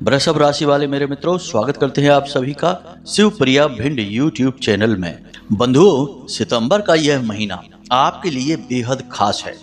वृषभ राशि वाले मेरे मित्रों, स्वागत करते हैं आप सभी का शिवप्रिया भिंड यूट्यूब चैनल में। बंधुओं, सितंबर का यह महीना आपके लिए बेहद खास है,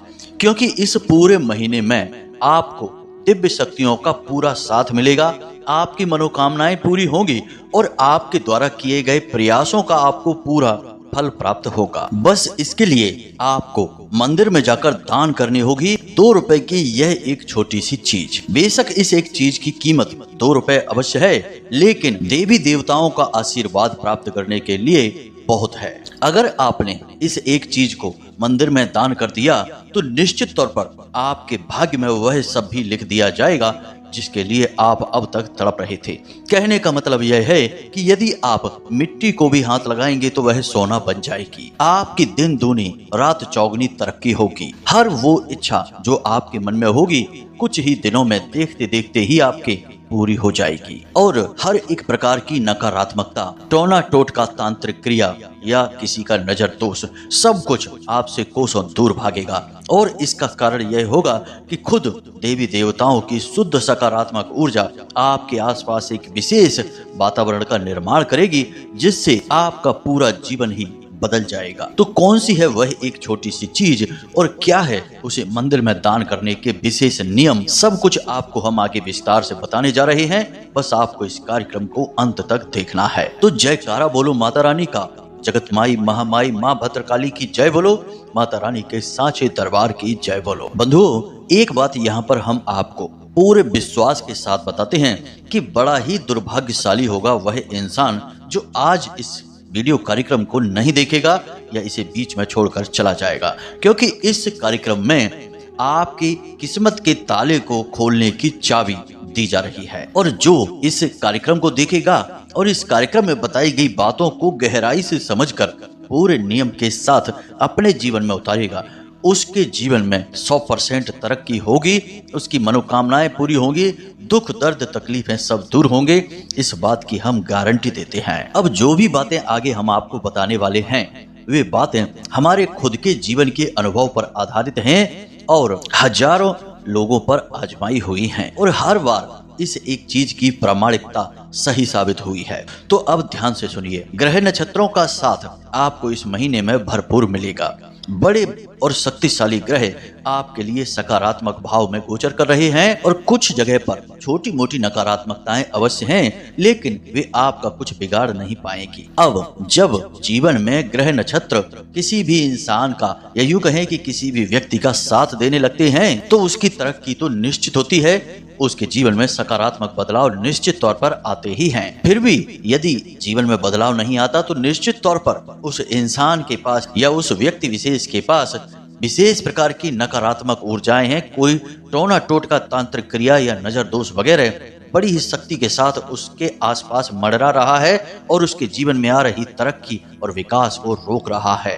क्योंकि इस पूरे महीने में आपको दिव्य शक्तियों का पूरा साथ मिलेगा। आपकी मनोकामनाएं पूरी होंगी और आपके द्वारा किए गए प्रयासों का आपको पूरा फल प्राप्त होगा। बस इसके लिए आपको मंदिर में जाकर दान करनी होगी 2 रुपए की यह एक छोटी सी चीज। बेशक इस एक चीज की कीमत 2 रुपए अवश्य है, लेकिन देवी देवताओं का आशीर्वाद प्राप्त करने के लिए बहुत है। अगर आपने इस एक चीज को मंदिर में दान कर दिया तो निश्चित तौर पर आपके भाग्य में वह सब भी लिख दिया जाएगा जिसके लिए आप अब तक तड़प रहे थे। कहने का मतलब यह है कि यदि आप मिट्टी को भी हाथ लगाएंगे तो वह सोना बन जाएगी। आपकी दिन दूनी रात चौगुनी तरक्की होगी। हर वो इच्छा जो आपके मन में होगी कुछ ही दिनों में देखते देखते ही आपके पूरी हो जाएगी और हर एक प्रकार की नकारात्मकता, टोना टोटका, तांत्रिक क्रिया या किसी का नजर दोष सब कुछ आपसे कोसों दूर भागेगा। और इसका कारण यह होगा कि खुद देवी देवताओं की शुद्ध सकारात्मक ऊर्जा आपके आसपास एक विशेष वातावरण का निर्माण करेगी, जिससे आपका पूरा जीवन ही बदल जाएगा। तो कौन सी है वह एक छोटी सी चीज और क्या है उसे मंदिर में दान करने के विशेष नियम, सब कुछ आपको हम आगे विस्तार से बताने जा रहे हैं। बस आपको इस कार्यक्रम को अंत तक देखना है। तो जयकारा बोलो माता रानी का, जगत माई महामाई माँ भद्रकाली की जय बोलो, माता रानी के सांचे दरबार की जय बोलो। बंधुओं, एक बात यहाँ पर हम आपको पूरे विश्वास के साथ बताते हैं कि बड़ा ही दुर्भाग्यशाली होगा वह इंसान जो आज इस वीडियो कार्यक्रम को नहीं देखेगा या इसे बीच में छोड़कर चला जाएगा, क्योंकि इस कार्यक्रम में आपकी किस्मत के ताले को खोलने की चाबी दी जा रही है। और जो इस कार्यक्रम को देखेगा और इस कार्यक्रम में बताई गई बातों को गहराई से समझकर पूरे नियम के साथ अपने जीवन में उतारेगा, उसके जीवन में 100% तरक्की होगी, उसकी मनोकामनाएं पूरी होंगी, दुख दर्द तकलीफें सब दूर होंगे। इस बात की हम गारंटी देते हैं। अब जो भी बातें आगे हम आपको बताने वाले हैं वे बातें हमारे खुद के जीवन के अनुभव पर आधारित हैं और हजारों लोगों पर आजमाई हुई हैं और हर बार इस एक चीज की प्रामाणिकता सही साबित हुई है। तो अब ध्यान से सुनिए, ग्रह नक्षत्रों का साथ आपको इस महीने में भरपूर मिलेगा। बड़े और शक्तिशाली ग्रह आपके लिए सकारात्मक भाव में गोचर कर रहे हैं और कुछ जगह पर छोटी मोटी नकारात्मकताएं अवश्य हैं, लेकिन वे आपका कुछ बिगाड़ नहीं पाएंगी। अब जब जीवन में ग्रह नक्षत्र किसी भी इंसान का या यूं कहें कि किसी भी व्यक्ति का साथ देने लगते हैं तो उसकी तरक्की तो निश्चित होती है, उसके जीवन में सकारात्मक बदलाव निश्चित तौर पर आते ही हैं। फिर भी यदि जीवन में बदलाव नहीं आता तो निश्चित तौर पर उस इंसान के पास या उस व्यक्ति विशेष के पास विशेष प्रकार की नकारात्मक ऊर्जाएं हैं। कोई टोना टोटका, तांत्रिक क्रिया या नजर दोष वगैरह बड़ी ही शक्ति के साथ उसके आसपास मंडरा रहा है और उसके जीवन में आ रही तरक्की और विकास को रोक रहा है।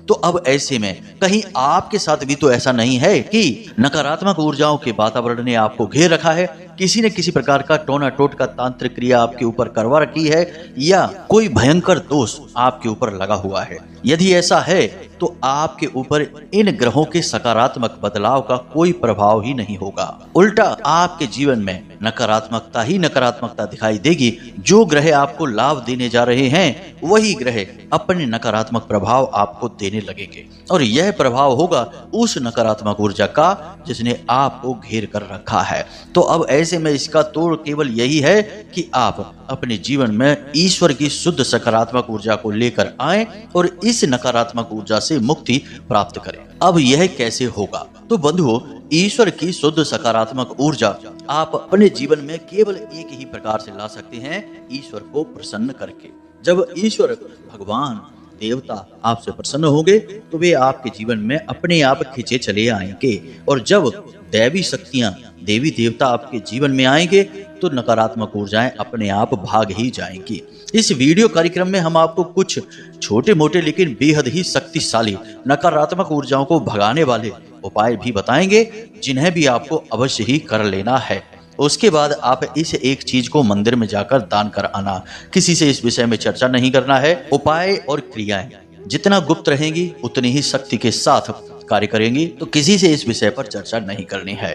तो अब ऐसे में कहीं आपके साथ भी तो ऐसा नहीं है कि नकारात्मक ऊर्जाओं के वातावरण ने आपको घेर रखा है, किसी न किसी प्रकार का टोना टोटका, तांत्रिक क्रिया आपके ऊपर करवा रखी है या कोई भयंकर दोष आपके ऊपर लगा हुआ है। यदि ऐसा है तो आपके ऊपर इन ग्रहों के सकारात्मक बदलाव का कोई प्रभाव ही नहीं होगा। उल्टा आपके जीवन में नकारात्मकता ही नकारात्मकता दिखाई देगी। जो ग्रह आपको लाभ देने जा रहे हैं वही ग्रह अपने नकारात्मक प्रभाव आपको देने लगेंगे और यह प्रभाव होगा उस नकारात्मक ऊर्जा का जिसने आपको घेर कर रखा है। तो अब ऐसे में इसका तोड़ केवल यही है कि आप अपने जीवन में ईश्वर की शुद्ध सकारात्मक ऊर्जा को लेकर आएं और इस नकारात्मक ऊर्जा से मुक्ति प्राप्त करें। अब यह कैसे होगा? तो बंधुओं, ईश्वर की शुद्ध सकारात्मक ऊर्जा आप अपने जीवन में केवल एक ही प्रकार से ला सकते हैं, ईश्वर को प्रसन्न करके। जब ईश्वर भगवान देवता आपसे प्रसन्न होंगे तो वे आपके जीवन में अपने आप खींचे चले आएंगे और जब दैवी शक्तियां, देवी देवता आपके जीवन में आएंगे तो नकारात्मक ऊर्जाएं अपने आप भाग ही जाएंगी। इस वीडियो कार्यक्रम में हम आपको कुछ छोटे मोटे लेकिन बेहद ही शक्तिशाली नकारात्मक ऊर्जाओं को भगाने वाले उपाय भी बताएंगे, जिन्हें भी आपको अवश्य ही कर लेना है। उसके बाद आप इस एक चीज को मंदिर में जाकर दान कर आना। किसी से इस विषय में चर्चा नहीं करना है। उपाय और क्रियाएं जितना गुप्त रहेंगी उतनी ही शक्ति के साथ कार्य करेंगी, तो किसी से इस विषय पर चर्चा नहीं करनी है।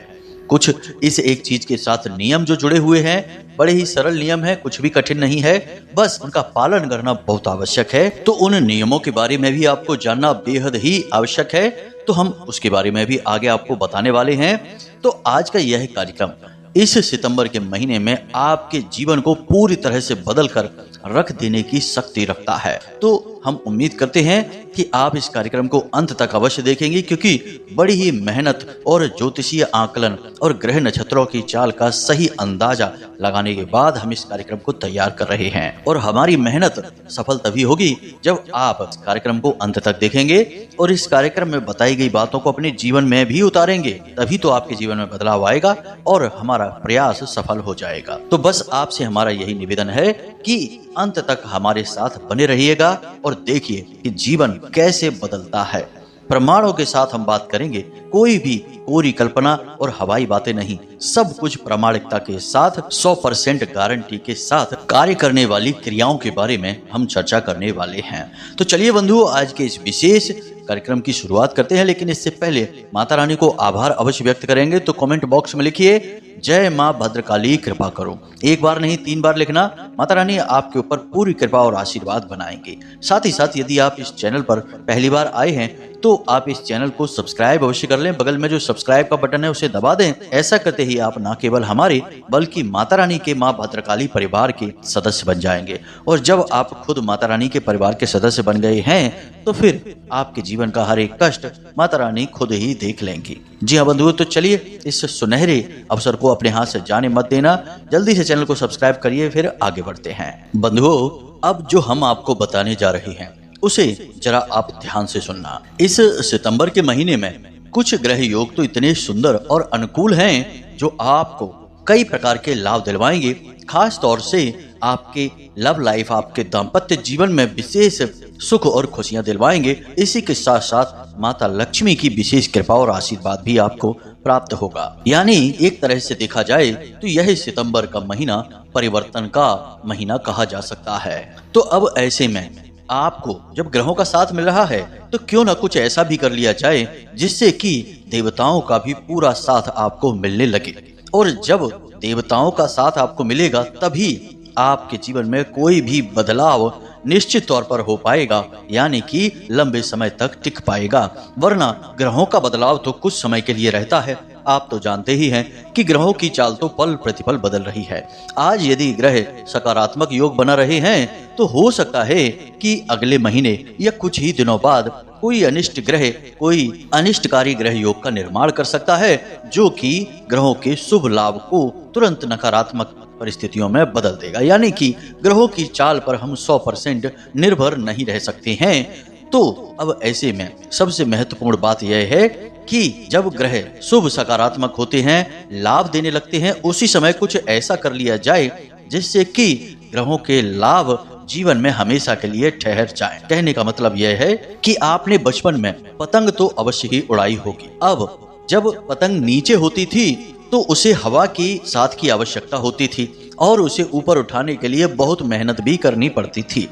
कुछ इस एक चीज के साथ नियम जो जुड़े हुए हैं, बड़े ही सरल नियम है, कुछ भी कठिन नहीं है, बस उनका पालन करना बहुत आवश्यक है। तो उन नियमों के बारे में भी आपको जानना बेहद ही आवश्यक है, तो हम उसके बारे में भी आगे आपको बताने वाले हैं। तो आज का यह कार्यक्रम इस सितंबर के महीने में आपके जीवन को पूरी तरह से बदल कर रख देने की शक्ति रखता है। तो हम उम्मीद करते हैं कि आप इस कार्यक्रम को अंत तक अवश्य देखेंगे, क्योंकि बड़ी ही मेहनत और ज्योतिषीय आकलन और ग्रह नक्षत्रों की चाल का सही अंदाजा लगाने के बाद हम इस कार्यक्रम को तैयार कर रहे हैं। और हमारी मेहनत सफल तभी होगी जब आप इस कार्यक्रम को अंत तक देखेंगे और इस कार्यक्रम में बताई गई बातों को अपने जीवन में भी उतारेंगे, तभी तो आपके जीवन में बदलाव आएगा और हमारा प्रयास सफल हो जाएगा। तो बस आपसे हमारा यही निवेदन है कि अंत तक हमारे साथ बने रहिएगा और देखिए कि जीवन कैसे बदलता है। प्रमाणों के साथ हम बात करेंगे, कोई भी कोरी कल्पना और हवाई बातें नहीं, सब कुछ प्रामाणिकता के साथ 100% गारंटी के साथ कार्य करने वाली क्रियाओं के बारे में हम चर्चा करने वाले हैं। तो चलिए बंधुओं, आज के इस विशेष कार्यक्रम की शुरुआत करते हैं, लेकिन इससे पहले माता रानी को आभार अवश्य व्यक्त करेंगे। तो कमेंट बॉक्स में लिखिए, जय माँ भद्रकाली कृपा करो। एक बार नहीं 3 बार लिखना। माता रानी आपके ऊपर पूरी कृपा और आशीर्वाद बनाएंगे। साथ ही साथ यदि आप इस चैनल पर पहली बार आए हैं तो आप इस चैनल को सब्सक्राइब अवश्य कर लें। बगल में जो सब्सक्राइब का बटन है उसे दबा दें। ऐसा करते ही आप न केवल हमारे बल्कि माता रानी के माँ भद्रकाली परिवार के सदस्य बन जाएंगे। और जब आप खुद माता रानी के परिवार के सदस्य बन गए हैं तो फिर आपके जीवन का हर एक कष्ट माता रानी खुद ही देख लेंगी। जी हाँ बंधुओं, तो चलिए इस सुनहरे अवसर को अपने हाथ से जाने मत देना। जल्दी से चैनल को सब्सक्राइब करिए, फिर आगे बढ़ते हैं। बंधुओं, अब जो हम आपको बताने जा रहे हैं उसे जरा आप ध्यान से सुनना। इस सितंबर के महीने में कुछ ग्रह योग तो इतने सुंदर और अनुकूल हैं जो आपको कई प्रकार के लाभ दिलवाएंगे। खास तौर से आपके लव लाइफ, आपके दाम्पत्य जीवन में विशेष सुख और खुशियां दिलवाएंगे। इसी के साथ साथ माता लक्ष्मी की विशेष कृपा और आशीर्वाद भी आपको प्राप्त होगा। यानी एक तरह से देखा जाए तो यह सितंबर का महीना परिवर्तन का महीना कहा जा सकता है। तो अब ऐसे में आपको जब ग्रहों का साथ मिल रहा है तो क्यों ना कुछ ऐसा भी कर लिया जाए जिससे कि देवताओं का भी पूरा साथ आपको मिलने लगे। और जब देवताओं का साथ आपको मिलेगा तभी आपके जीवन में कोई भी बदलाव निश्चित तौर पर हो पाएगा, यानी कि लंबे समय तक टिक पाएगा। वरना ग्रहों का बदलाव तो कुछ समय के लिए रहता है। आप तो जानते ही हैं कि ग्रहों की चाल तो पल प्रतिपल बदल रही है। आज यदि ग्रह सकारात्मक योग बना रहे हैं तो हो सकता है कि अगले महीने या कुछ ही दिनों बाद कोई अनिष्ट ग्रह, कोई अनिष्टकारी ग्रह योग का निर्माण कर सकता है, जो कि ग्रहों के शुभ लाभ को तुरंत नकारात्मक परिस्थितियों में बदल देगा। यानी कि ग्रहों की चाल पर हम 100% निर्भर नहीं रह सकते हैं। तो अब ऐसे में सबसे महत्वपूर्ण बात यह है कि जब ग्रह शुभ सकारात्मक होते हैं, लाभ देने लगते हैं, उसी समय कुछ ऐसा कर लिया जाए जिससे कि ग्रहों के लाभ जीवन में हमेशा के लिए ठहर जाएं। कहने का मतलब यह है कि आपने बचपन में पतंग तो अवश्य ही उड़ाई होगी। अब जब पतंग नीचे होती थी तो उसे हवा की साथ की आवश्यकता होती थी और उसे ऊपर उठाने के लिए बहुत मेहनत भी करनी पड़ती थी।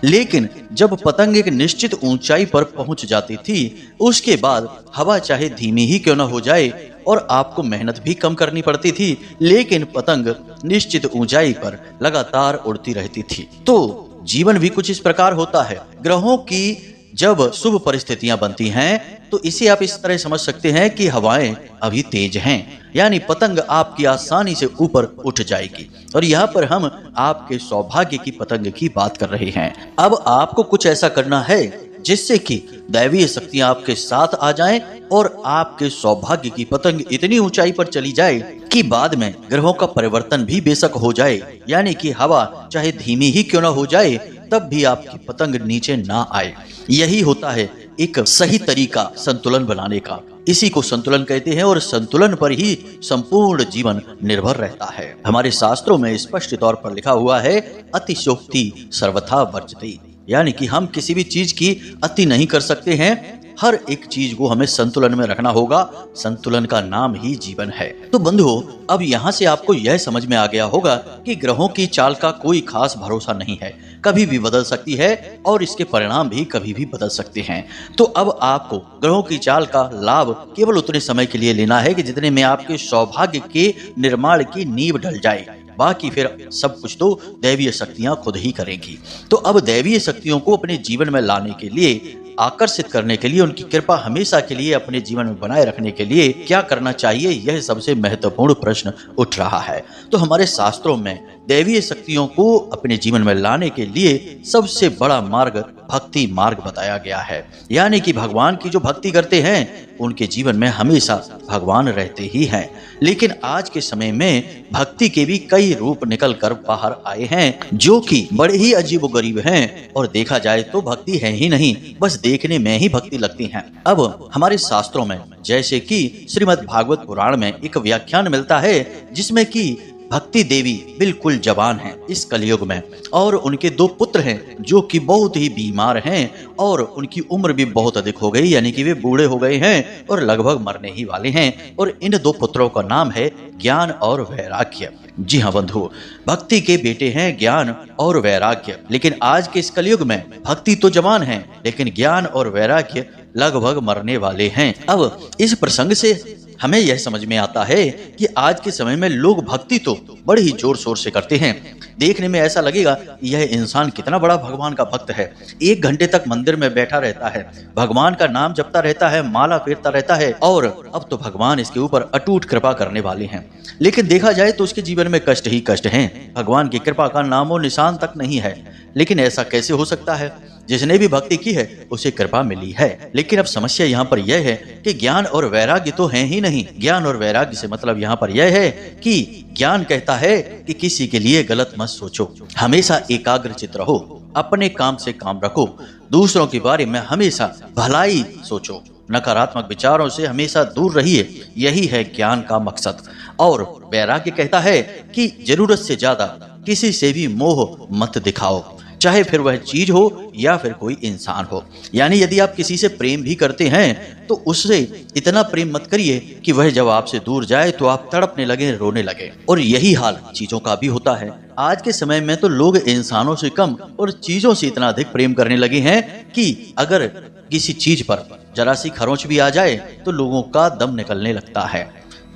लेकिन जब पतंग एक निश्चित ऊंचाई पर पहुंच जाती थी, उसके बाद हवा चाहे धीमी ही क्यों न हो जाए और आपको मेहनत भी कम करनी पड़ती थी, लेकिन पतंग निश्चित ऊंचाई पर लगातार उड़ती रहती थी। तो जीवन भी कुछ इस प्रकार होता है। ग्रहों की जब शुभ परिस्थितियां बनती हैं तो इसे आप इस तरह समझ सकते हैं कि हवाएं अभी तेज हैं, यानी पतंग आपकी आसानी से ऊपर उठ जाएगी। और यहाँ पर हम आपके सौभाग्य की पतंग की बात कर रहे हैं। अब आपको कुछ ऐसा करना है जिससे कि दैवीय शक्तियां आपके साथ आ जाएं और आपके सौभाग्य की पतंग इतनी ऊंचाई पर चली जाए कि बाद में ग्रहों का परिवर्तन भी बेशक हो जाए, यानी कि हवा चाहे धीमी ही क्यों ना हो जाए तब भी आपकी पतंग नीचे ना आए। यही होता है एक सही तरीका संतुलन बनाने का। इसी को संतुलन कहते हैं और संतुलन पर ही संपूर्ण जीवन निर्भर रहता है। हमारे शास्त्रों में स्पष्ट तौर पर लिखा हुआ है, अतिशोक्ति सर्वथा वर्जते, यानी कि हम किसी भी चीज की अति नहीं कर सकते हैं। हर एक चीज को हमें संतुलन में रखना होगा। संतुलन का नाम ही जीवन है। तो बंधुओं, अब यहाँ से आपको यह समझ में आ गया होगा कि ग्रहों की चाल का कोई खास भरोसा नहीं है, कभी भी बदल सकती है और इसके परिणाम भी कभी भी बदल सकते हैं। तो अब आपको ग्रहों की चाल का लाभ केवल उतने समय के लिए लेना है कि जितने में आपके सौभाग्य के निर्माण की नींव ढल जाए। बाकी फिर सब कुछ तो दैवीय शक्तियां खुद ही करेंगी। तो अब दैवीय शक्तियों को अपने जीवन में लाने के लिए, आकर्षित करने के लिए, उनकी कृपा हमेशा के लिए अपने जीवन में बनाए रखने के लिए क्या करना चाहिए, यह सबसे महत्वपूर्ण प्रश्न उठ रहा है। तो हमारे शास्त्रों में दैवीय शक्तियों को अपने जीवन में लाने के लिए सबसे बड़ा मार्ग भक्ति मार्ग बताया गया है। यानी कि भगवान की जो भक्ति करते हैं उनके जीवन में हमेशा भगवान रहते ही हैं। लेकिन आज के समय में भक्ति के भी कई रूप निकल कर बाहर आए हैं जो कि बड़े ही अजीबोगरीब हैं, और देखा जाए तो भक्ति है ही नहीं, बस देखने में ही भक्ति लगती है। अब हमारे शास्त्रों में जैसे कि श्रीमद् भागवत पुराण में एक व्याख्यान मिलता है जिसमें कि भक्ति देवी बिल्कुल जवान हैं इस कलयुग में, और उनके 2 पुत्र हैं जो कि बहुत ही बीमार हैं और उनकी उम्र भी बहुत अधिक हो गई, यानी कि वे बूढ़े हो गए हैं और लगभग मरने ही वाले हैं। और इन 2 पुत्रों का नाम है ज्ञान और वैराग्य। जी हाँ बंधु, भक्ति के बेटे हैं ज्ञान और वैराग्य। लेकिन आज के इस कलयुग में भक्ति तो जवान है लेकिन ज्ञान और वैराग्य लगभग मरने वाले हैं। अब इस प्रसंग से हमें यह समझ में आता है कि आज के समय में लोग भक्ति तो बड़े ही जोर शोर से करते हैं। देखने में ऐसा लगेगा यह इंसान कितना बड़ा भगवान का भक्त है। 1 घंटे तक मंदिर में बैठा रहता है, भगवान का नाम जपता रहता है, माला फेरता रहता है, और अब तो भगवान इसके ऊपर अटूट कृपा करने वाले हैं। लेकिन देखा जाए तो उसके जीवन में कष्ट ही कष्ट हैं। भगवान की कृपा का नामो निशान तक नहीं है। लेकिन ऐसा कैसे हो सकता है? जिसने भी भक्ति की है उसे कृपा मिली है। लेकिन अब समस्या यहाँ पर यह है कि ज्ञान और वैराग्य तो है ही नहीं। ज्ञान और वैराग्य से मतलब यहाँ पर यह है कि ज्ञान कहता है कि किसी के लिए गलत मत सोचो, हमेशा एकाग्रचित्त रहो, अपने काम से काम रखो, दूसरों के बारे में हमेशा भलाई सोचो, नकारात्मक विचारों से हमेशा दूर रहिए, यही है ज्ञान का मकसद। और वैराग्य कहता है कि जरूरत से ज्यादा किसी से भी मोह मत दिखाओ, चाहे फिर वह चीज हो या फिर कोई इंसान हो। यानी यदि आप किसी से प्रेम भी करते हैं तो उससे इतना प्रेम मत करिए कि वह जब आपसे दूर जाए तो आप तड़पने लगे, रोने लगे। और यही हाल चीजों का भी होता है। आज के समय में तो लोग इंसानों से कम और चीजों से इतना अधिक प्रेम करने लगे हैं कि अगर किसी चीज पर जरा सी खरोंच भी आ जाए तो लोगों का दम निकलने लगता है।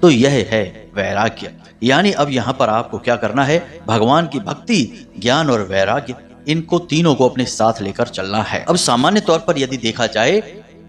तो यह है वैराग्य। यानी अब यहाँ पर आपको क्या करना है? भगवान की भक्ति, ज्ञान और वैराग्य, इनको तीनों को अपने साथ लेकर चलना है। अब सामान्य तौर पर यदि देखा जाए,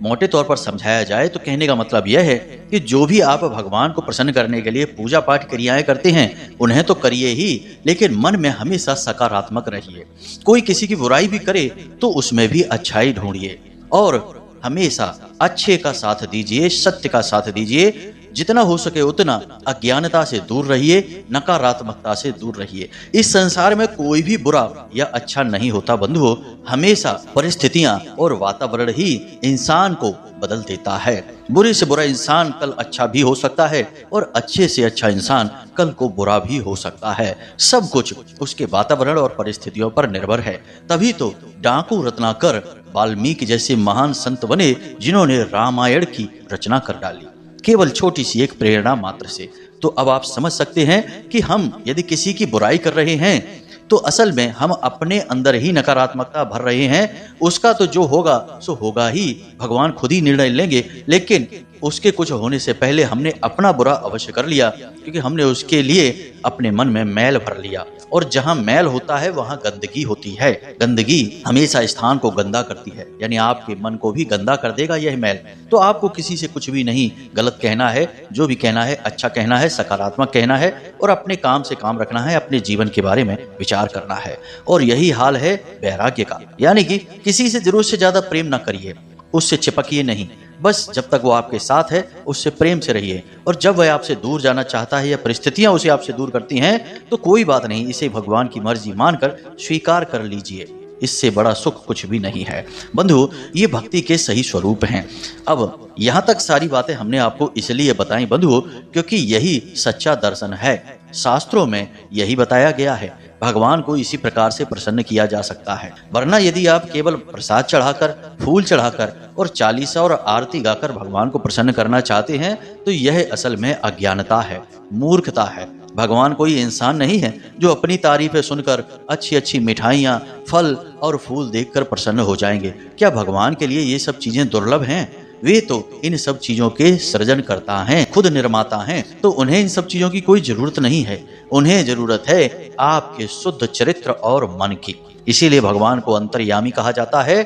मोटे तौर पर समझाया जाए तो कहने का मतलब यह है कि जो भी आप भगवान को प्रसन्न करने के लिए पूजा पाठ क्रियाएं करते हैं उन्हें तो करिए ही, लेकिन मन में हमेशा सकारात्मक रहिए। कोई किसी की बुराई भी करे तो उसमें भी अच्छाई ढूंढिए और हमेशा अच्छे का साथ दीजिए, सत्य का साथ दीजिए। जितना हो सके उतना अज्ञानता से दूर रहिए, नकारात्मकता से दूर रहिए। इस संसार में कोई भी बुरा या अच्छा नहीं होता बंधुओं, हमेशा परिस्थितियां और वातावरण ही इंसान को बदल देता है। बुरे से बुरा इंसान कल अच्छा भी हो सकता है और अच्छे से अच्छा इंसान कल को बुरा भी हो सकता है। सब कुछ उसके वातावरण और परिस्थितियों पर निर्भर है। तभी तो डाकू रत्नाकर वाल्मीकि जैसे महान संत बने जिन्होंने रामायण की रचना कर डाली, केवल छोटी सी एक प्रेरणा मात्र से। तो अब आप समझ सकते हैं कि हम यदि किसी की बुराई कर रहे हैं तो असल में हम अपने अंदर ही नकारात्मकता भर रहे हैं। उसका तो जो होगा सो होगा ही, भगवान खुद ही निर्णय लेंगे। लेकिन उसके कुछ होने से पहले हमने अपना बुरा अवश्य कर लिया, क्योंकि हमने उसके लिए अपने मन में मैल भर लिया। और जहां मैल होता है वहां गंदगी होती है। गंदगी हमेशा स्थान को गंदा करती है, यानी आपके मन को भी गंदा कर देगा यह मैल। तो आपको किसी से कुछ भी नहीं गलत कहना है, जो भी कहना है अच्छा कहना है, सकारात्मक कहना है और अपने काम से काम रखना है, अपने जीवन के बारे में विचार करना है। और यही हाल है वैराग्य का, यानी कि किसी से जरूरत से ज्यादा प्रेम ना करिए, उससे चिपकिए नहीं। बस जब तक वो आपके साथ है उससे प्रेम से रहिए, और जब वह आपसे दूर जाना चाहता है या परिस्थितियां उसे आपसे दूर करती हैं तो कोई बात नहीं, इसे भगवान की मर्जी मानकर स्वीकार कर लीजिए। इससे बड़ा सुख कुछ भी नहीं है। बंधु, ये भक्ति के सही स्वरूप हैं। अब यहाँ तक सारी बातें हमने आपको इसलिए बताई बंधु, क्योंकि यही सच्चा दर्शन है। शास्त्रों में यही बताया गया है, भगवान को इसी प्रकार से प्रसन्न किया जा सकता है। वरना यदि आप केवल प्रसाद चढ़ाकर, फूल चढ़ाकर और चालीसा और आरती गाकर भगवान को प्रसन्न करना चाहते हैं तो यह असल में अज्ञानता है, मूर्खता है। भगवान कोई इंसान नहीं है जो अपनी तारीफें सुनकर अच्छी अच्छी मिठाइयाँ, फल और फूल देखकर प्रसन्न हो जाएंगे। क्या भगवान के लिए ये सब चीजें दुर्लभ हैं? वे तो इन सब चीजों के सृजन करता हैं, खुद निर्माता हैं, तो उन्हें इन सब चीजों की कोई जरूरत नहीं है। उन्हें जरूरत है आपके शुद्ध चरित्र और मन की। इसीलिए भगवान को अंतर्यामी कहा जाता है।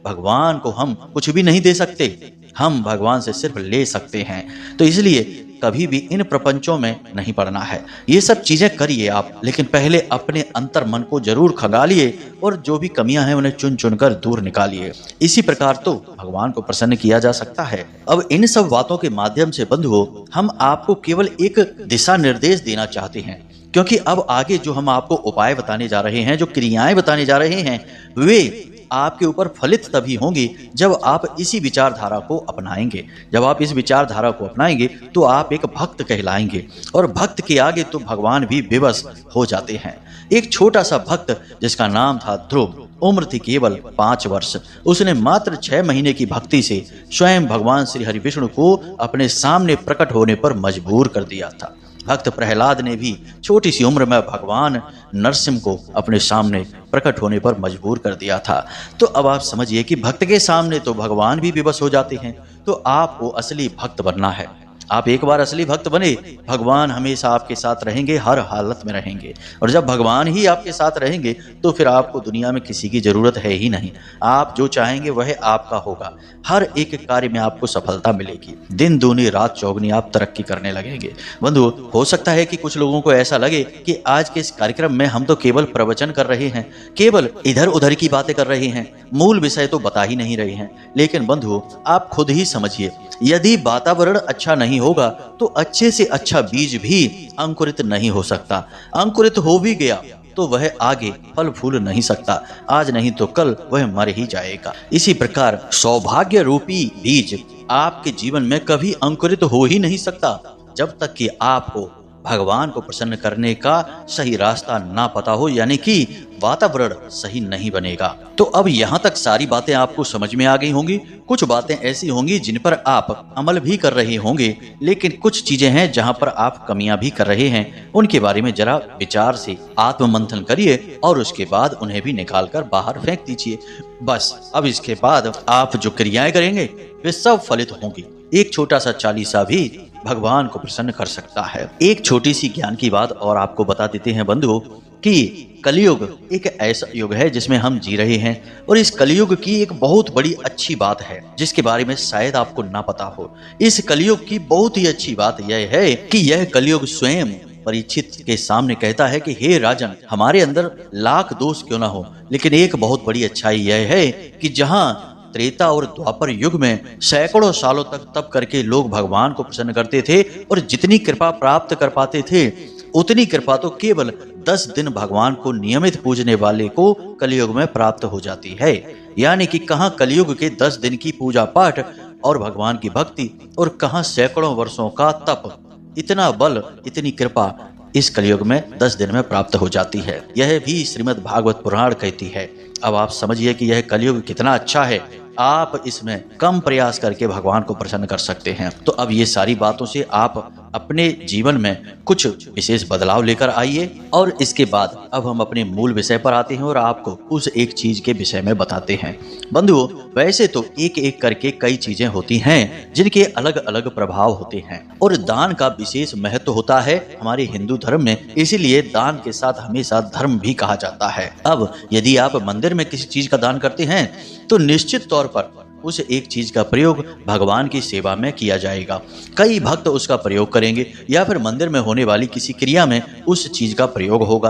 भगवान को हम कुछ भी नहीं दे सकते, हम भगवान से सिर्फ ले सकते हैं। तो इसलिए कभी भी इन प्रपंचों में नहीं पड़ना है। ये सब चीजें करिए आप, लेकिन पहले अपने अंतर मन को जरूर खंगालिए और जो भी कमियां हैं उन्हें चुन चुनकर दूर निकालिए। इसी प्रकार तो भगवान को प्रसन्न किया जा सकता है। अब इन सब बातों के माध्यम से बंधुओं, हम आपको केवल एक दिशा निर्देश देना चाहते हैं, क्योंकि अब आगे जो हम आपको उपाय बताने जा रहे हैं, जो क्रियाएं बताने जा रहे हैं, वे आपके ऊपर फलित तभी होंगी जब आप इसी विचारधारा को अपनाएंगे। जब आप इस विचारधारा को अपनाएंगे तो आप एक भक्त कहलाएंगे, और भक्त के आगे तो भगवान भी विवश हो जाते हैं। एक छोटा सा भक्त जिसका नाम था ध्रुव, उम्र थी केवल 5 वर्ष, उसने मात्र 6 महीने की भक्ति से स्वयं भगवान श्री हरि विष्णु को अपने सामने प्रकट होने पर मजबूर कर दिया था। भक्त प्रहलाद ने भी छोटी सी उम्र में भगवान नरसिंह को अपने सामने प्रकट होने पर मजबूर कर दिया था। तो अब आप समझिए कि भक्त के सामने तो भगवान भी विवश हो जाते हैं। तो आपको असली भक्त बनना है। आप एक बार असली भक्त बने, भगवान हमेशा आपके साथ रहेंगे, हर हालत में रहेंगे। और जब भगवान ही आपके साथ रहेंगे तो फिर आपको दुनिया में किसी की जरूरत है ही नहीं। आप जो चाहेंगे वह आपका होगा। हर एक कार्य में आपको सफलता मिलेगी। दिन दूनी रात चौगनी आप तरक्की करने लगेंगे। बंधु, हो सकता है कि कुछ लोगों को ऐसा लगे कि आज के इस कार्यक्रम में हम तो केवल प्रवचन कर रहे हैं, केवल इधर उधर की बातें कर रहे हैं, मूल विषय तो बता ही नहीं रहे हैं। लेकिन बंधु, आप खुद ही समझिए, यदि वातावरण अच्छा नहीं होगा तो अच्छे से अच्छा बीज भी अंकुरित नहीं हो सकता। अंकुरित हो भी गया तो वह आगे फल फूल नहीं सकता। आज नहीं तो कल वह मर ही जाएगा। इसी प्रकार सौभाग्य रूपी बीज आपके जीवन में कभी अंकुरित हो ही नहीं सकता जब तक कि आपको भगवान को प्रसन्न करने का सही रास्ता ना पता हो, यानी कि वातावरण सही नहीं बनेगा। तो अब यहाँ तक सारी बातें आपको समझ में आ गई होंगी। कुछ बातें ऐसी होंगी जिन पर आप अमल भी कर रहे होंगे, लेकिन कुछ चीजें हैं जहाँ पर आप कमियां भी कर रहे हैं। उनके बारे में जरा विचार से आत्म मंथन करिए और उसके बाद उन्हें भी निकाल कर बाहर फेंक दीजिए। बस अब इसके बाद आप जो क्रियाएं करेंगे वे सब फलित होंगी। एक छोटा सा चालीसा भी भगवान को प्रसन्न कर सकता है। एक छोटी सी ज्ञान की बात और आपको बता देते हैं बंधुओं कि कलयुग एक ऐसा युग है जिसमें हम जी रहे हैं, और इस कलयुग की एक बहुत बड़ी अच्छी बात है जिसके बारे में शायद आपको ना पता हो। इस कलयुग की बहुत ही अच्छी बात यह है कि यह कलयुग स्वयं परीक्षित के सामने कहता है कि हे राजन, हमारे अंदर लाख दोष क्यों ना हो, लेकिन एक बहुत बड़ी अच्छाई यह है कि जहाँ त्रेता और द्वापर युग में सैकड़ों सालों तक तप करके लोग भगवान को प्रसन्न करते थे और जितनी कृपा प्राप्त कर पाते थे उतनी कृपा तो केवल 10 दिन भगवान को नियमित पूजने वाले को कलयुग में प्राप्त हो जाती है। यानी कि कहाँ कलयुग के 10 दिन की पूजा पाठ और भगवान की भक्ति, और कहाँ सैकड़ों वर्षों का तप। इतना बल, इतनी कृपा इस कलयुग में 10 दिन में प्राप्त हो जाती है। यह भी श्रीमद् भागवत पुराण कहती है। अब आप समझिए कि यह कलयुग कितना अच्छा है। आप इसमें कम प्रयास करके भगवान को प्रसन्न कर सकते हैं। तो अब ये सारी बातों से आप अपने जीवन में कुछ विशेष बदलाव लेकर आइए, और इसके बाद अब हम अपने मूल विषय पर आते हैं और आपको उस एक चीज के विषय में बताते हैं। बंधुओं, वैसे तो एक एक करके कई चीजें होती हैं जिनके अलग अलग प्रभाव होते हैं, और दान का विशेष महत्व होता है हमारे हिंदू धर्म में। इसीलिए दान के साथ हमेशा धर्म भी कहा जाता है। अब यदि आप मंदिर में किसी चीज का दान करते हैं तो निश्चित तौर पर उस एक चीज का प्रयोग भगवान की सेवा में किया जाएगा। कई भक्त उसका प्रयोग करेंगे, या फिर मंदिर में होने वाली किसी क्रिया में उस चीज का प्रयोग होगा।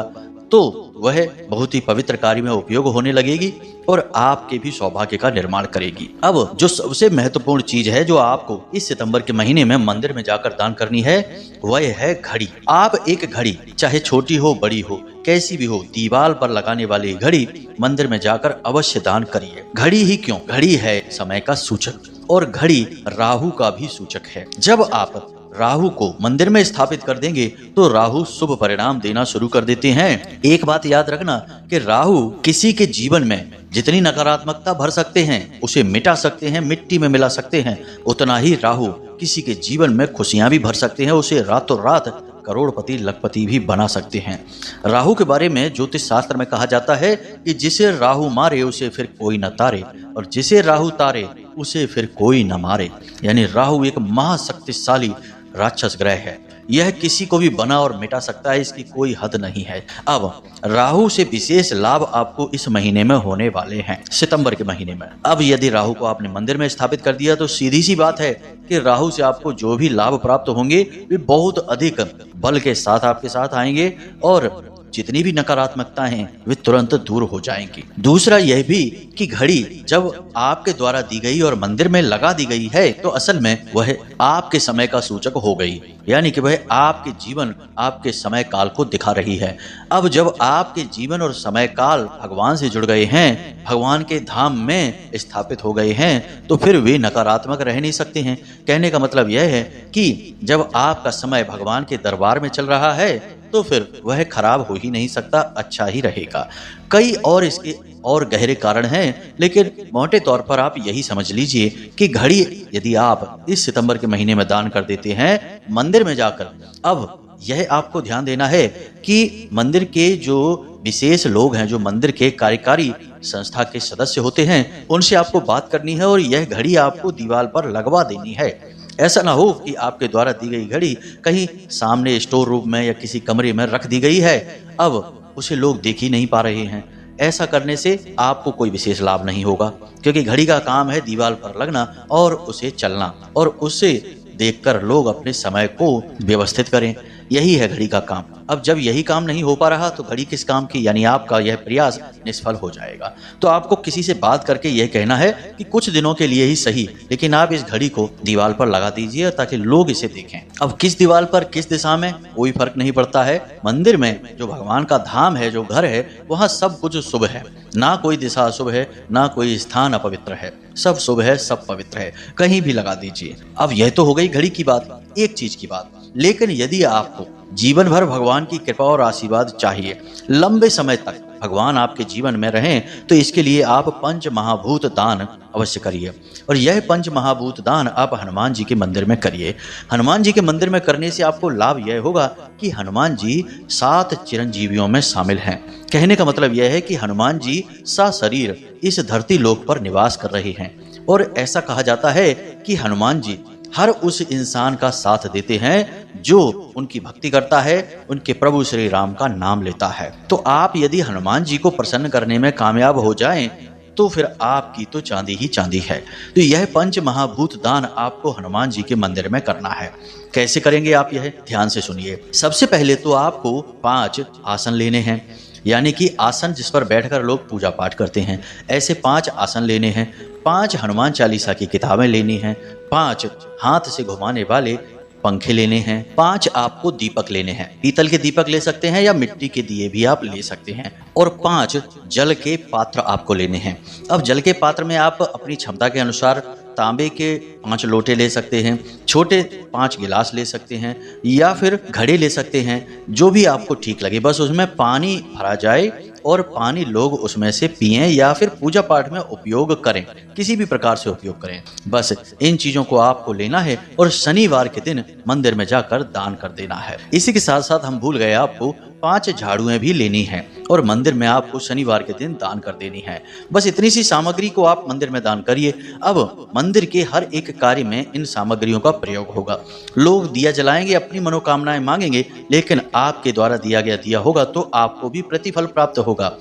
तो वह बहुत ही पवित्र कार्य में उपयोग होने लगेगी और आपके भी सौभाग्य का निर्माण करेगी। अब जो सबसे महत्वपूर्ण चीज है जो आपको इस सितंबर के महीने में मंदिर में जाकर दान करनी है, वह है घड़ी। आप एक घड़ी, चाहे छोटी हो बड़ी हो कैसी भी हो, दीवार पर लगाने वाली घड़ी मंदिर में जाकर अवश्य दान करिए। घड़ी ही क्यों, घड़ी है समय का सूचक और घड़ी राहु का भी सूचक है। जब आप राहु को मंदिर में स्थापित कर देंगे तो राहु शुभ परिणाम देना शुरू कर देते हैं। एक बात याद रखना कि राहु किसी के जीवन में जितनी नकारात्मकता भर सकते हैं, उसे मिटा सकते हैं, मिट्टी में मिला सकते हैं, उतना ही राहु किसी के जीवन में खुशियां भी भर सकते हैं, उसे रातों रात करोड़पति लखपति भी बना सकते हैं। राहु के बारे में ज्योतिष शास्त्र में कहा जाता है कि जिसे राहु मारे उसे फिर कोई न तारे और जिसे राहु तारे उसे फिर कोई न मारे। यानी राहु एक महाशक्तिशाली राक्षस ग्रह है, यह किसी को भी बना और मिटा सकता है, इसकी कोई हद नहीं है। अब राहु से विशेष लाभ आपको इस महीने में होने वाले हैं, सितंबर के महीने में। अब यदि राहु को आपने मंदिर में स्थापित कर दिया तो सीधी सी बात है कि राहु से आपको जो भी लाभ प्राप्त होंगे वे बहुत अधिक बल के साथ आपके साथ आएंगे और जितनी भी नकारात्मकता हैं वे तुरंत दूर हो जाएंगी। दूसरा यह भी कि घड़ी जब आपके द्वारा दी गई और मंदिर में लगा दी गई है तो असल में वह आपके समय का सूचक हो गई, यानी कि वह आपके जीवन आपके समय काल को दिखा रही है। अब जब आपके जीवन और समय काल भगवान से जुड़ गए हैं, भगवान के धाम में स्थापित हो गए हैं, तो फिर वे नकारात्मक रह नहीं सकते हैं। कहने का मतलब यह है कि जब आपका समय भगवान के दरबार में चल रहा है तो फिर वह खराब हो ही नहीं सकता, अच्छा ही रहेगा। कई और इसके और गहरे कारण हैं, लेकिन मोटे तौर पर आप यही समझ लीजिए कि घड़ी यदि आप इस सितंबर के महीने में दान कर देते हैं मंदिर में जाकर, अब यह आपको ध्यान देना है कि मंदिर के जो विशेष लोग हैं, जो मंदिर के कार्यकारी संस्था के सदस्य होते हैं, उनसे आपको बात करनी है और यह घड़ी आपको दीवार पर लगवा देनी है। ऐसा ना हो कि आपके द्वारा दी गई घड़ी कहीं सामने स्टोर रूम में या किसी कमरे में रख दी गई है, अब उसे लोग देख ही नहीं पा रहे हैं। ऐसा करने से आपको कोई विशेष लाभ नहीं होगा, क्योंकि घड़ी का काम है दीवार पर लगना और उसे चलना और उसे देखकर लोग अपने समय को व्यवस्थित करें। यही है घड़ी का काम। अब जब यही काम नहीं हो पा रहा तो घड़ी किस काम की, यानी आपका यह प्रयास निष्फल हो जाएगा। तो आपको किसी से बात करके यह कहना है कि कुछ दिनों के लिए ही सही, लेकिन आप इस घड़ी को दीवार पर लगा दीजिए ताकि लोग इसे देखें। अब किस दीवार पर किस दिशा में कोई फर्क नहीं पड़ता है। मंदिर में जो भगवान का धाम है, जो घर है, वहाँ सब कुछ शुभ है, ना कोई दिशा अशुभ है, ना कोई स्थान अपवित्र है, सब शुभ है, सब पवित्र है, कहीं भी लगा दीजिए। अब यह तो हो गई घड़ी की बात, एक चीज की बात। लेकिन यदि आपको जीवन भर भगवान की कृपा और आशीर्वाद चाहिए, लंबे समय तक भगवान आपके जीवन में रहें, तो इसके लिए आप पंच महाभूत दान अवश्य करिए। और यह पंच महाभूत दान आप हनुमान जी के मंदिर में करिए। हनुमान जी के मंदिर में करने से आपको लाभ यह होगा कि हनुमान जी 7 चिरंजीवियों में शामिल हैं। कहने का मतलब यह है कि हनुमान जी सशरीर इस धरती लोक पर निवास कर रहे हैं और ऐसा कहा जाता है कि हनुमान जी हर उस इंसान का साथ देते हैं जो उनकी भक्ति करता है, उनके प्रभु श्री राम का नाम लेता है। तो आप यदि हनुमान जी को प्रसन्न करने में कामयाब हो जाएं, तो फिर आपकी तो चांदी ही चांदी है। तो यह पंच महाभूत दान आपको हनुमान जी के मंदिर में करना है। कैसे करेंगे आप, यह ध्यान से सुनिए। सबसे पहले तो आपको 5 आसन लेने हैं, यानी कि आसन जिस पर बैठकर लोग पूजा पाठ करते हैं, ऐसे 5 आसन लेने हैं। 5 हनुमान चालीसा की किताबें लेनी हैं। 5 हाथ से घुमाने वाले पंखे लेने हैं। 5 आपको दीपक लेने हैं। पीतल के दीपक ले सकते हैं या मिट्टी के दिए भी आप ले सकते हैं। और 5 जल के पात्र आपको लेने हैं। अब जल के पात्र में आप अपनी क्षमता के अनुसार तांबे के 5 लोटे ले सकते हैं, छोटे 5 गिलास ले सकते हैं या फिर घड़े ले सकते हैं, जो भी आपको ठीक लगे। बस उसमें पानी भरा जाए और पानी लोग उसमें से पिएं या फिर पूजा पाठ में उपयोग करें, किसी भी प्रकार से उपयोग करें। बस इन चीजों को आपको लेना है और शनिवार के दिन मंदिर में जाकर दान कर देना है। इसी के साथ साथ हम भूल गए, आपको 5 झाड़ुएं भी लेनी हैं और मंदिर में आपको शनिवार के दिन दान कर देनी है। बस इतनी सी सामग्री को आप मंदिर में दान करिए। अब मंदिर के हर एक कार्य में इन सामग्रियों का प्रयोग होगा। लोग दिया जलाएंगे, अपनी मनोकामनाएं मांगेंगे, लेकिन आपके द्वारा दिया गया दिया होगा तो आपको भी प्रतिफल प्राप्त होगा।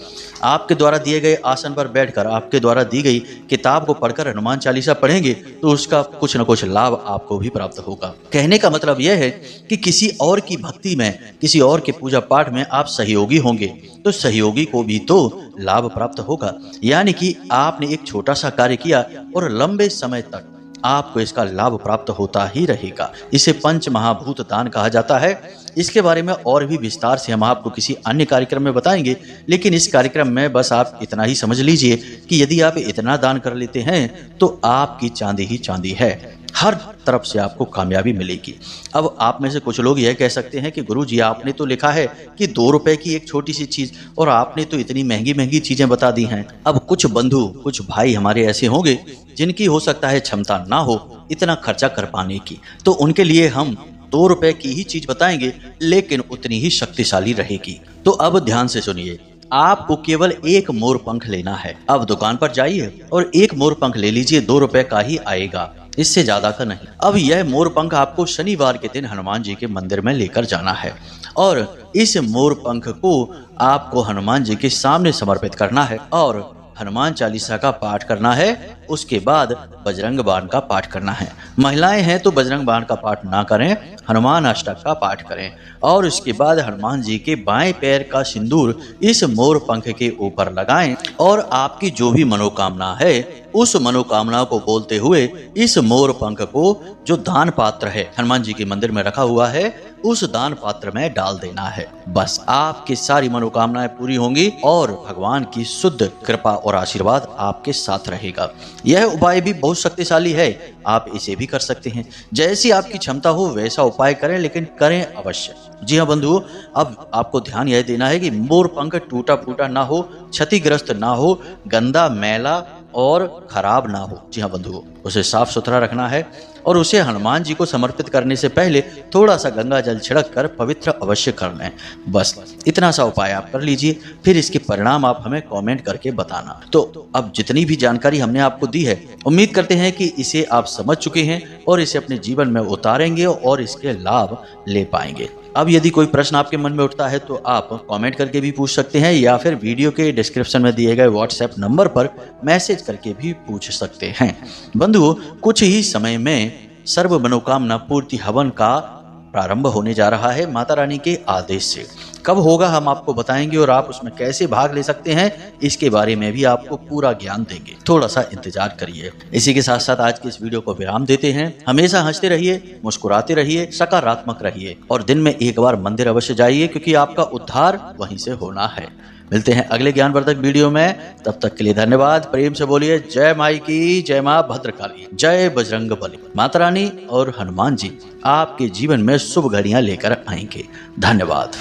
आपके द्वारा दिए गए आसन पर बैठकर, आपके द्वारा दी गई किताब को पढ़कर हनुमान चालीसा पढ़ेंगे तो उसका कुछ न कुछ लाभ आपको भी प्राप्त होगा। कहने का मतलब यह है कि किसी और की भक्ति में, किसी और के पूजा पाठ में आप सहयोगी होंगे तो सहयोगी को भी तो लाभ प्राप्त होगा। यानी कि आपने एक छोटा सा कार्य किया और लंबे समय तक आपको इसका लाभ प्राप्त होता ही रहेगा। इसे पंच महाभूत दान कहा जाता है। इसके बारे में और भी विस्तार से हम आपको किसी अन्य कार्यक्रम में बताएंगे, लेकिन इस कार्यक्रम में बस आप इतना ही समझ लीजिए कि यदि आप इतना दान कर लेते हैं तो आपकी चांदी ही चांदी है, हर तरफ से आपको कामयाबी मिलेगी। अब आप में से कुछ लोग यह कह सकते हैं कि गुरुजी आपने तो लिखा है कि 2 रुपए की एक छोटी सी चीज और आपने तो इतनी महंगी महंगी चीजें बता दी हैं। अब कुछ बंधु, कुछ भाई हमारे ऐसे होंगे जिनकी हो सकता है क्षमता ना हो इतना खर्चा कर पाने की, तो उनके लिए हम 2 रुपए की ही चीज बताएंगे, लेकिन उतनी ही शक्तिशाली रहेगी। तो अब ध्यान से सुनिए, आपको केवल एक मोर पंख लेना है। अब दुकान पर जाइए और एक मोर पंख ले लीजिए, 2 रुपए का ही आएगा, इससे ज्यादा का नहीं। अब यह मोर पंख आपको शनिवार के दिन हनुमान जी के मंदिर में लेकर जाना है और इस मोर पंख को आपको हनुमान जी के सामने समर्पित करना है और हनुमान चालीसा का पाठ करना है। उसके बाद बजरंग बाण का पाठ करना है। महिलाएं हैं तो बजरंग बाण का पाठ ना करें, हनुमान अष्टक का पाठ करें और उसके बाद हनुमान जी के बाएं पैर का सिंदूर इस मोर पंख के ऊपर लगाएं और आपकी जो भी मनोकामना है उस मनोकामना को बोलते हुए इस मोर पंख को जो दान पात्र है हनुमान जी के मंदिर में रखा हुआ है उस दान पात्र में डाल देना है। बस आपकी सारी मनोकामनाएं पूरी होंगी और भगवान की शुद्ध कृपा और आशीर्वाद आपके साथ रहेगा। यह उपाय भी बहुत शक्तिशाली है, आप इसे भी कर सकते हैं। जैसी आपकी क्षमता हो वैसा उपाय करें, लेकिन करें अवश्य। जी हाँ बंधुओं, अब आपको ध्यान यह देना है कि मोर पंख टूटा फूटा ना हो, क्षतिग्रस्त ना हो, गंदा मैला और खराब ना हो। जी हाँ बंधुओं, उसे साफ सुथरा रखना है और उसे हनुमान जी को समर्पित करने से पहले थोड़ा सा गंगा जल छिड़क कर पवित्र अवश्य कर लें। बस इतना सा उपाय आप कर लीजिए, फिर इसके परिणाम आप हमें कमेंट करके बताना। तो अब जितनी भी जानकारी हमने आपको दी है, उम्मीद करते हैं कि इसे आप समझ चुके हैं और इसे अपने जीवन में उतारेंगे और इसके लाभ ले पाएंगे। अब यदि कोई प्रश्न आपके मन में उठता है तो आप कमेंट करके भी पूछ सकते हैं या फिर वीडियो के डिस्क्रिप्शन में दिए गए व्हाट्सएप नंबर पर मैसेज करके भी पूछ सकते हैं। बंधुओं, कुछ ही समय में सर्व मनोकामना पूर्ति हवन का प्रारंभ होने जा रहा है माता रानी के आदेश से। कब होगा हम आपको बताएंगे और आप उसमें कैसे भाग ले सकते हैं इसके बारे में भी आपको पूरा ज्ञान देंगे। थोड़ा सा इंतजार करिए। इसी के साथ साथ आज की इस वीडियो को विराम देते हैं। हमेशा हंसते रहिए, मुस्कुराते रहिए, सकारात्मक रहिए और दिन में एक बार मंदिर अवश्य जाइए, क्योंकि आपका उद्धार वहीं से होना है। मिलते हैं अगले ज्ञानवर्धक वीडियो में, तब तक के लिए धन्यवाद। प्रेम से बोलिए जय माई की, जय माँ भद्रकाली, जय बजरंग बली। माता रानी और हनुमान जी आपके जीवन में शुभ घड़ियां लेकर आएंगे। धन्यवाद।